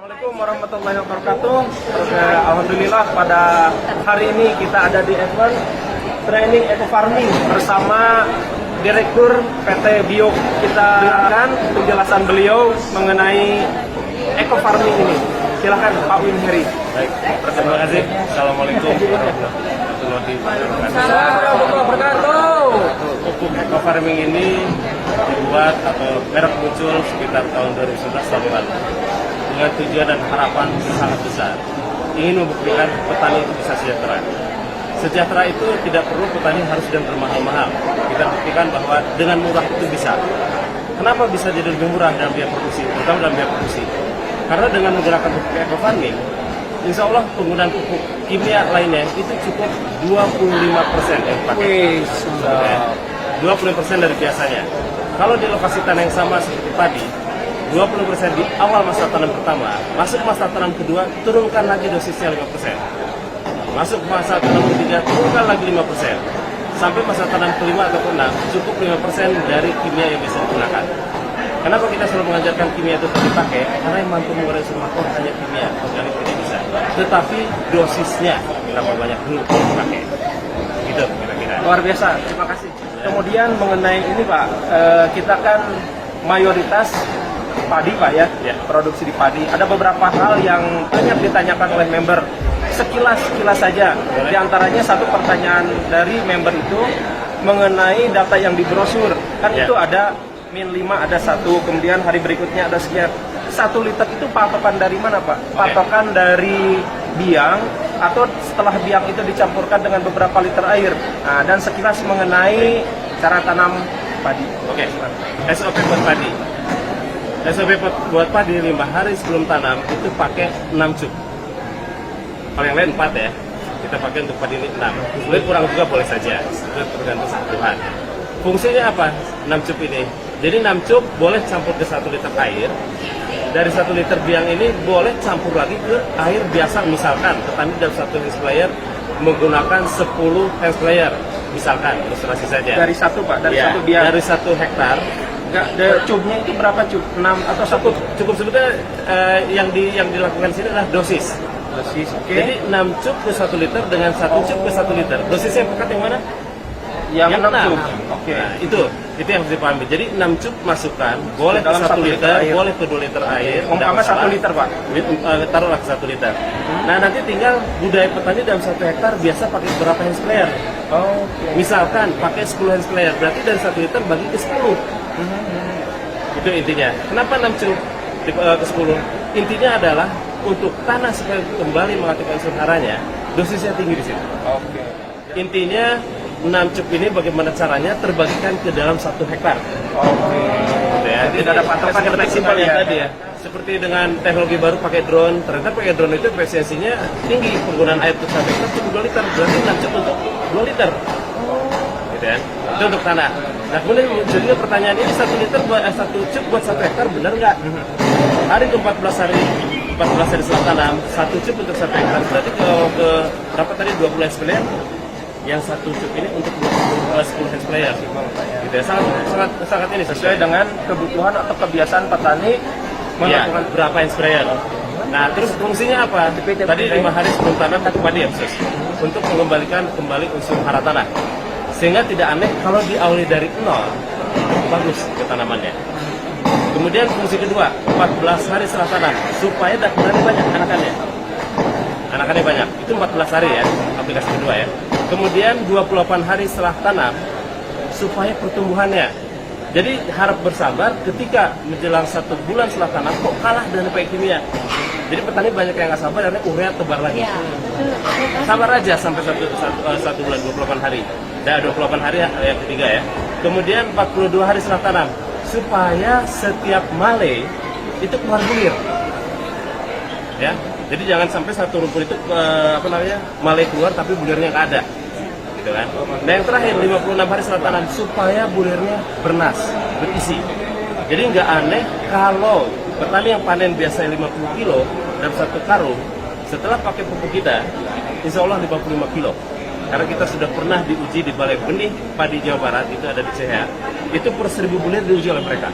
Assalamualaikum warahmatullahi wabarakatuh. Alhamdulillah pada hari ini kita ada di event training eco farming bersama Direktur PT Bio. Kita dengarkan penjelasan beliau mengenai eco farming ini. Silakan Pak Win Heri. Baik, terima kasih. Assalamualaikum warahmatullahi Wabarakatuh. Pupuk eco farming ini dibuat atau merek muncul sekitar tahun 2011 lalu dengan tujuan dan harapan sangat besar, ingin membuktikan petani itu bisa sejahtera. Sejahtera itu tidak perlu petani harus dan bermahal-mahal. Kita buktikan bahwa dengan murah itu bisa. Kenapa bisa jadi lebih murah dalam biaya produksi, terutama dalam biaya produksi? Karena dengan menggunakan pupuk eco farming, insya Allah penggunaan pupuk kimia lainnya itu cukup 25% yang dipakai. 25% dari biasanya. Kalau di lokasi tanah yang sama seperti padi, 20% di awal masa tanam pertama, masuk masa tanam kedua, turunkan lagi dosisnya 5%. Masuk masa tanam ketiga, turunkan lagi 5%. Sampai masa tanam kelima atau keenam, cukup 5% dari kimia yang bisa digunakan. Kenapa kita selalu mengajarkan kimia itu dipakai? Karena yang mampu mengurangi semua hanya kimia, organik tidak bisa. Tetapi dosisnya berapa banyak dulu dipakai. Gitu kira-kira. Luar biasa, terima kasih. Kemudian mengenai ini Pak, kita kan mayoritas padi Pak ya, produksi di padi. Ada beberapa hal yang banyak ditanyakan oleh member. Sekilas saja. Di antaranya satu pertanyaan dari member itu mengenai data yang di brosur. Kan itu ada min 5 ada 1, kemudian hari berikutnya ada sekian. 1 liter itu patokan dari mana Pak? Patokan dari biang atau setelah biang itu dicampurkan dengan beberapa liter air. Nah, dan sekilas mengenai cara tanam padi. Oke. SOP buat padi. SOP buat padi 5 hari sebelum tanam itu pakai 6 cup. Kalau yang lain 4 ya. Kita pakai untuk padi ini 6. Boleh kurang juga boleh saja. Itu tergantung kebutuhan. Fungsinya apa 6 cup ini? Jadi 6 cup boleh campur ke 1 liter air. Dari 1 liter biang ini boleh campur lagi ke air biasa. Misalkan petani dalam 1 hand sprayer menggunakan 10 hand sprayer. Misalkan, ilustrasi saja. Dari 1 Pak, dari 1 biang. Dari 1 hektar. Cubnya itu berapa cub? 6 atau 1? Cukup sebetulnya yang dilakukan di sini adalah dosis. Dosis, oke. Jadi 6 cup ke 1 liter dengan 1 cup ke 1 liter. Dosisnya yang pekat yang mana? Yang 6 6. cup. Oke. Nah, itu yang harus dipahami. Jadi 6 cup masukkan, boleh ke 1 liter, boleh ke 2 liter air. Umpama 1 liter Pak. Taruhlah ke 1 liter. Nah, nanti tinggal budaya petani dalam 1 hektar biasa pakai berapa hand sprayer. Misalkan pakai 10 hand sprayer, berarti dari 1 liter bagi ke 10. Itu intinya. Kenapa 6 cup ke 10? Intinya adalah untuk tanah supaya kembali mengaktifkan unsur haranya, dosisnya tinggi di sini. Intinya 6 cup ini bagaimana caranya terbagikan ke dalam 1 hektar. Jadi tidak ada patokan yang fleksibel ya tadi ya. Seperti dengan teknologi baru pakai drone, ternyata pakai drone itu efisiensinya tinggi, penggunaan air untuk 1 hektar cukup 2 liter, berarti 6 cup untuk 2 liter. Gitu ya. Itu untuk tanah. Nah, kemudian munculnya pertanyaan ini 1 liter buat 1 cup buat 1 hektar benar nggak? Hari ke 14 hari setelah tanam, 1 cup untuk 1 hektar, berarti ke berapa tadi 20 hand sprayer? Yang 1 cup ini untuk 10 hand sprayer. Gitu ya. Sangat ini sesuai dengan kebutuhan atau kebiasaan petani melakukan berapa hand sprayer. Nah, terus fungsinya apa? Tadi 5 hari sebelum tanam itu padi ya khusus untuk mengembalikan kembali unsur hara tanah. Sehingga tidak aneh kalau diawali dari 0, bagus ke tanamannya. Kemudian fungsi kedua, 14 hari setelah tanam, supaya dakunannya banyak anakannya banyak. Itu 14 hari ya, aplikasi kedua ya. Kemudian 28 hari setelah tanam, supaya pertumbuhannya. Jadi harap bersabar ketika menjelang 1 bulan setelah tanam, kok kalah dengan pakai kimia. Jadi petani banyak yang nggak sabar, karena urea tebar lagi. Sabar aja sampai 1 bulan, 28 hari. Dan 28 hari yang ketiga ya. Kemudian 42 hari setelah tanam, supaya setiap male itu keluar bulir. Ya. Jadi jangan sampai satu rumput itu male keluar tapi bulirnya nggak ada. Gitu kan. Nah, yang terakhir 56 hari setelah tanam, supaya bulirnya bernas, berisi. Jadi nggak aneh kalau petani yang panen biasanya 50 kilo dalam 1 karung, setelah pakai pupuk kita, insya Allah 55 kilo. Karena kita sudah pernah diuji di Balai Benih Padi Jawa Barat, itu ada di CH. Itu per 1000 bulir diuji oleh mereka.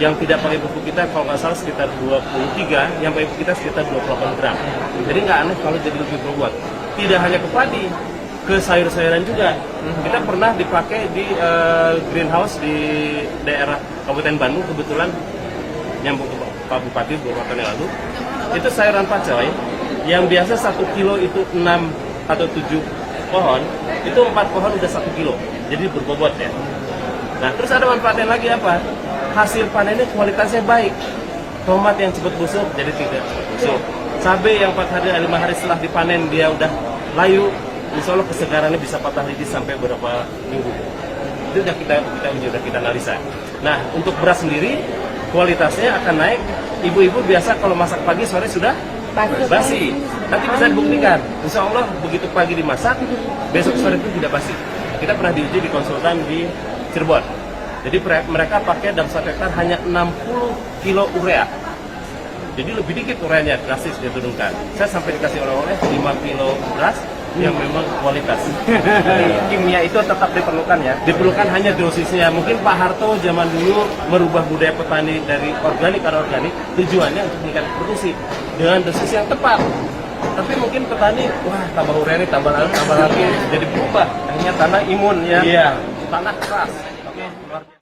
yang tidak pakai pupuk kita kalau nggak salah sekitar 23, yang pakai pupuk kita sekitar 28 gram. Jadi nggak aneh kalau jadi lebih berbobot. Tidak hanya ke padi, ke sayur-sayuran juga. Kita pernah dipakai di greenhouse di daerah Kabupaten Bandung, kebetulan nyambung ke Pak Bupati beberapa tahun yang lalu. Itu sayuran pacoy yang biasa 1 kilo itu 6 atau 7 pohon, itu 4 pohon udah 1 kilo, jadi berbobot ya. Nah, terus ada manfaatnya lagi apa? Hasil panennya kualitasnya baik. Tomat yang cepat busuk jadi tidak busuk. Cabai yang 4 hari 5 hari setelah dipanen dia udah layu, insya Allah kesegarannya bisa patah lidi sampai berapa minggu. Itu udah kita uji, udah kita analisa. Nah, untuk beras sendiri kualitasnya akan naik. Ibu-ibu biasa kalau masak pagi sore sudah basi. Nanti bisa dibuktikan. Insya Allah begitu pagi dimasak, besok sore itu tidak basi. Kita pernah diuji di konsultan di Cirebon. Jadi mereka pakai dalam 1 hektar hanya 60 kilo urea. Jadi lebih dikit ureanya, drastis dia turunkan. Saya sampai dikasih oleh-oleh 5 kilo beras yang memang kualitas. Kimia itu tetap diperlukan ya. Diperlukan hanya dosisnya. Mungkin Pak Harto zaman dulu merubah budaya petani dari organik ke organik, tujuannya untuk meningkatkan produksi dengan dosis yang tepat. Tapi mungkin petani, wah tambah urea ini tambah lagi, jadi berubah. Akhirnya tanah imun ya. Iya, tanah keras. Oke, luar biasa.